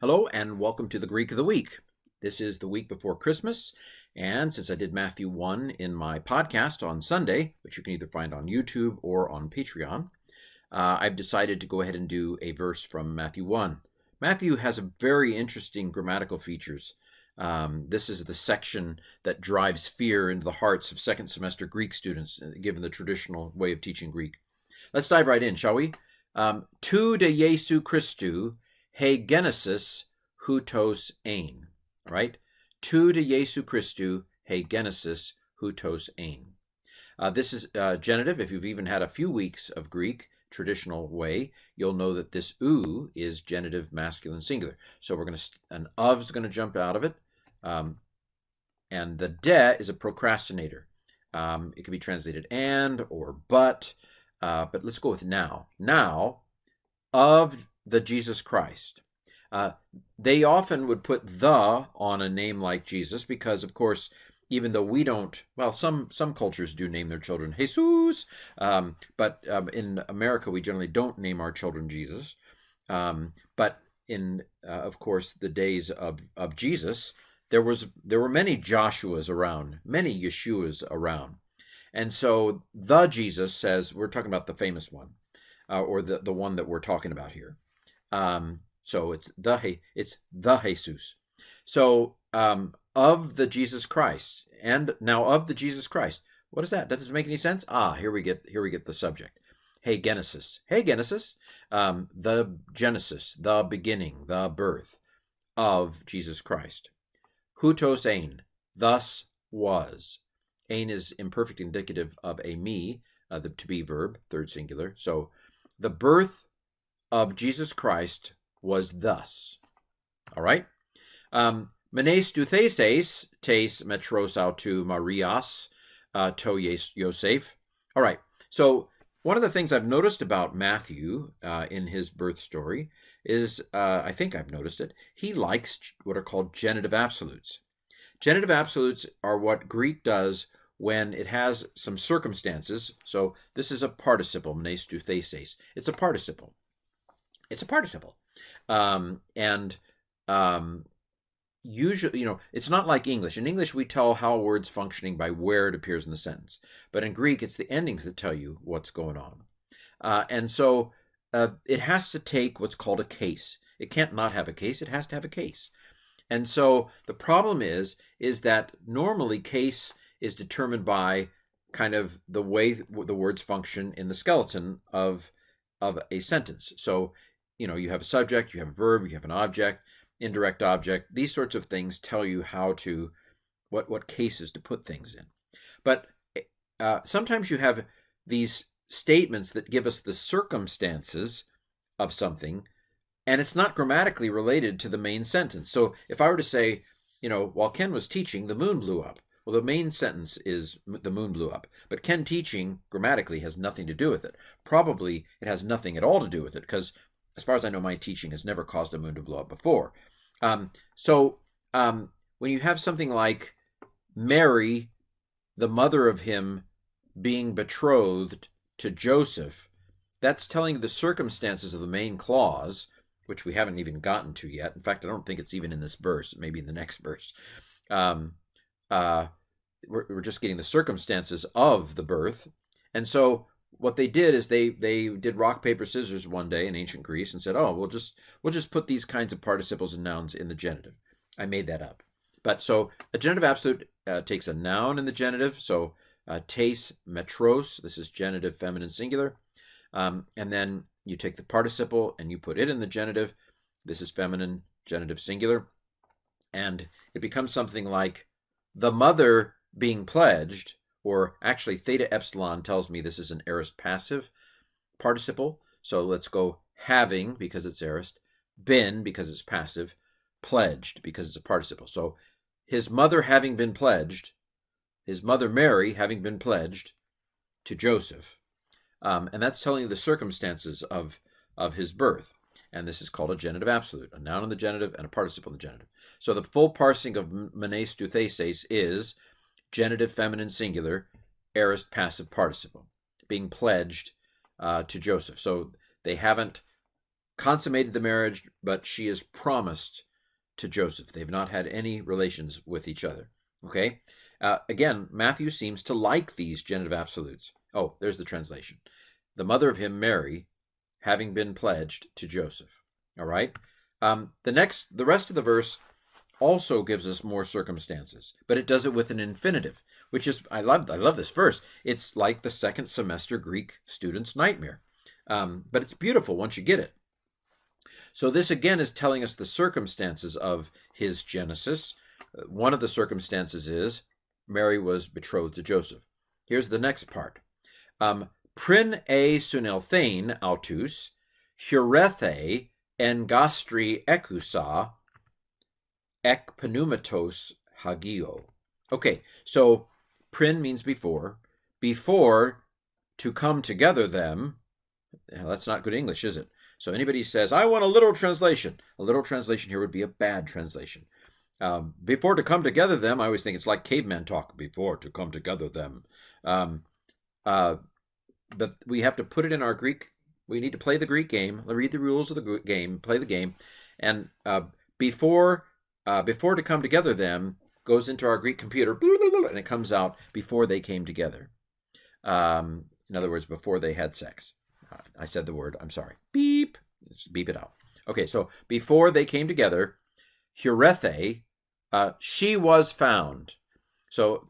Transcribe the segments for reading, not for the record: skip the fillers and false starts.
Hello and welcome to the Greek of the Week. This is the week before Christmas, and since I did Matthew 1 in my podcast on Sunday, which you can either find on YouTube or on Patreon, I've decided to go ahead and do a verse from Matthew 1. Matthew has a very interesting grammatical features. This is the section that drives fear into the hearts of second semester Greek students, given the traditional way of teaching Greek. Let's dive right in, shall we? Tu de Jesu Christu, he genesis hutos ein. All right? Tu de Jesu Christu, he genesis hutos ein. This is genitive. If you've even had a few weeks of Greek, traditional way, you'll know that this u is genitive masculine singular. So we're going to, an of is going to jump out of it. And the de is a procrastinator. It can be translated and or but let's go with now. Now, of the Jesus Christ. They often would put the on a name like Jesus because, of course, even though we don't, well, some cultures do name their children Jesus, but in America we generally don't name our children Jesus. But in, of course, the days of Jesus, there were many Joshuas around, many Yeshuas around. And so the Jesus says, we're talking about the famous one, or the one that we're talking about here. So it's the Jesus. So of the Jesus Christ, and now of the Jesus Christ. What is that? That doesn't make any sense. Here we get the subject. Hey Genesis. Hey Genesis. The Genesis, the beginning, the birth of Jesus Christ. Hutos ein, thus was. Ein is imperfect indicative of a me, the to be verb, third singular. So the birth of Jesus Christ was thus. All right? Menes dutheses tes metros autou Marias to Yosef. All right. So one of the things I've noticed about Matthew in his birth story is, I think I've noticed it, he likes what are called genitive absolutes. Genitive absolutes are what Greek does when it has some circumstances. So this is a participle, menes dutheses. It's a participle. It's a participle. Usually, it's not like English. In English, we tell how a word's functioning by where it appears in the sentence. But in Greek, it's the endings that tell you what's going on. And so it has to take what's called a case. It can't not have a case. It has to have a case. And so the problem is that normally case is determined by kind of the way the words function in the skeleton of a sentence. So, you have a subject, you have a verb, you have an object, indirect object. These sorts of things tell you how to, what cases to put things in. But sometimes you have these statements that give us the circumstances of something, and it's not grammatically related to the main sentence. So if I were to say, while Ken was teaching, the moon blew up. Well, the main sentence is the moon blew up. But Ken teaching grammatically has nothing to do with it. Probably it has nothing at all to do with it because, as far as I know, my teaching has never caused a moon to blow up before. When you have something like Mary, the mother of him, being betrothed to Joseph, that's telling the circumstances of the main clause, which we haven't even gotten to yet. In fact, I don't think it's even in this verse, maybe in the next verse. We're just getting the circumstances of the birth. And so what they did is they did rock, paper, scissors one day in ancient Greece and said, we'll just put these kinds of participles and nouns in the genitive. I made that up. But so a genitive absolute takes a noun in the genitive. So tes metros, this is genitive feminine singular. And then you take the participle and you put it in the genitive. This is feminine genitive singular. And it becomes something like the mother being pledged, or actually theta epsilon tells me this is an aorist passive participle. So let's go having because it's aorist, been because it's passive, pledged because it's a participle. So his mother having been pledged, his mother Mary having been pledged to Joseph. And that's telling you the circumstances of his birth. And this is called a genitive absolute, a noun in the genitive and a participle in the genitive. So the full parsing of menes dutheses is genitive feminine singular, aorist passive participle, being pledged to Joseph. So they haven't consummated the marriage, but she is promised to Joseph. They've not had any relations with each other. Okay? Again, Matthew seems to like these genitive absolutes. Oh, there's the translation. The mother of him, Mary, having been pledged to Joseph. All right? The rest of the verse also gives us more circumstances, but it does it with an infinitive, which is, I love this verse. It's like the second semester Greek student's nightmare. But it's beautiful once you get it. So this again is telling us the circumstances of his genesis. One of the circumstances is Mary was betrothed to Joseph. Here's the next part. Prin e sunelthein autus, hurethe engastri ekusa, ek pneumatos hagio. Okay, so prin means before. Before, to come together them. That's not good English, is it? So anybody says, I want a literal translation. A literal translation here would be a bad translation. Before to come together them, I always think it's like caveman talk. Before to come together them. But we have to put it in our Greek. We need to play the Greek game, read the rules of the game, play the game. And before to come together them goes into our Greek computer, and it comes out before they came together. In other words, before they had sex. I said the word, I'm sorry. Beep. Just beep it out. Okay, so before they came together, hurethe, she was found. So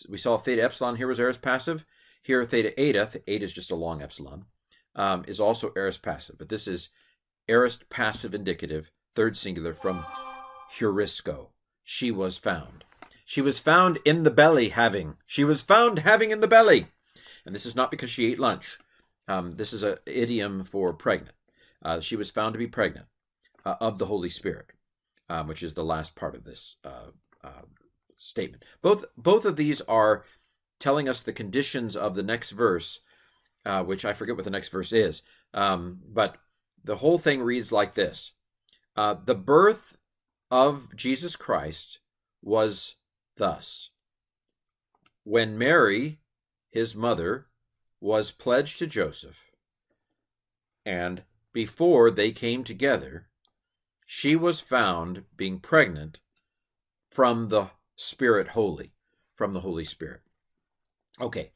we saw theta epsilon here was aorist passive. Here theta eta is just a long epsilon, is also aorist passive. But this is aorist passive indicative, third singular from heurisco. She was found. She was found in the belly having. She was found having in the belly. And this is not because she ate lunch. This is an idiom for pregnant. She was found to be pregnant of the Holy Spirit, which is the last part of this statement. Both of these are telling us the conditions of the next verse, which I forget what the next verse is. But the whole thing reads like this. The birth of Jesus Christ was thus. When Mary, his mother, was pledged to Joseph, and before they came together, she was found being pregnant from the Spirit Holy, from the Holy Spirit. Okay,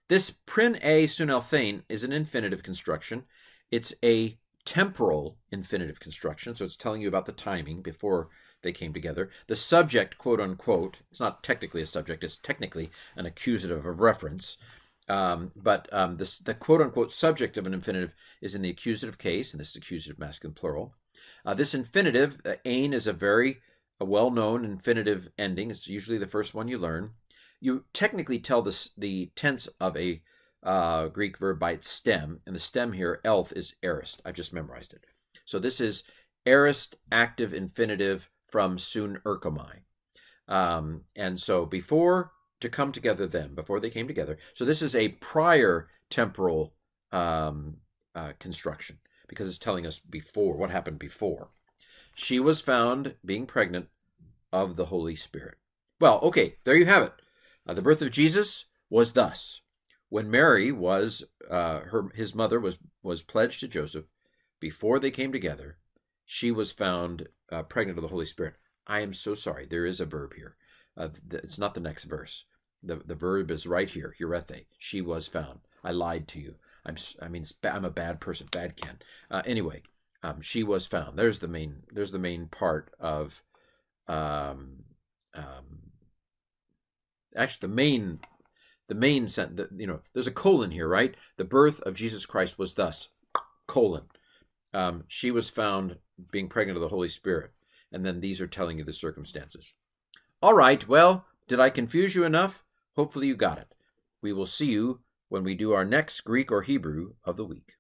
this prin e sunelthein is an infinitive construction. It's a temporal infinitive construction, so it's telling you about the timing before they came together. The subject, quote unquote, it's not technically a subject, it's technically an accusative of reference. But the quote-unquote subject of an infinitive is in the accusative case, and this is accusative masculine plural. This infinitive, ein, is a very well-known infinitive ending. It's usually the first one you learn. You technically tell the tense of a Greek verb by its stem, and the stem here, elth, is aorist. I've just memorized it. So this is aorist active infinitive from sun erkomai. And so before to come together them, before they came together. So this is a prior temporal construction because it's telling us before, what happened before. She was found being pregnant of the Holy Spirit. Well, okay, there you have it. The birth of Jesus was thus. When Mary was, his mother was pledged to Joseph, before they came together, she was found pregnant of the Holy Spirit. I am so sorry. There is a verb here. It's not the next verse. The verb is right here, hurethe. She was found. I lied to you. I'm a bad person, bad Ken. Anyway, she was found. There's the main part of, actually the main sentence. There's a colon here, right? The birth of Jesus Christ was thus, colon. She was found being pregnant of the Holy Spirit. And then these are telling you the circumstances. All right, well, did I confuse you enough? Hopefully you got it. We will see you when we do our next Greek or Hebrew of the week.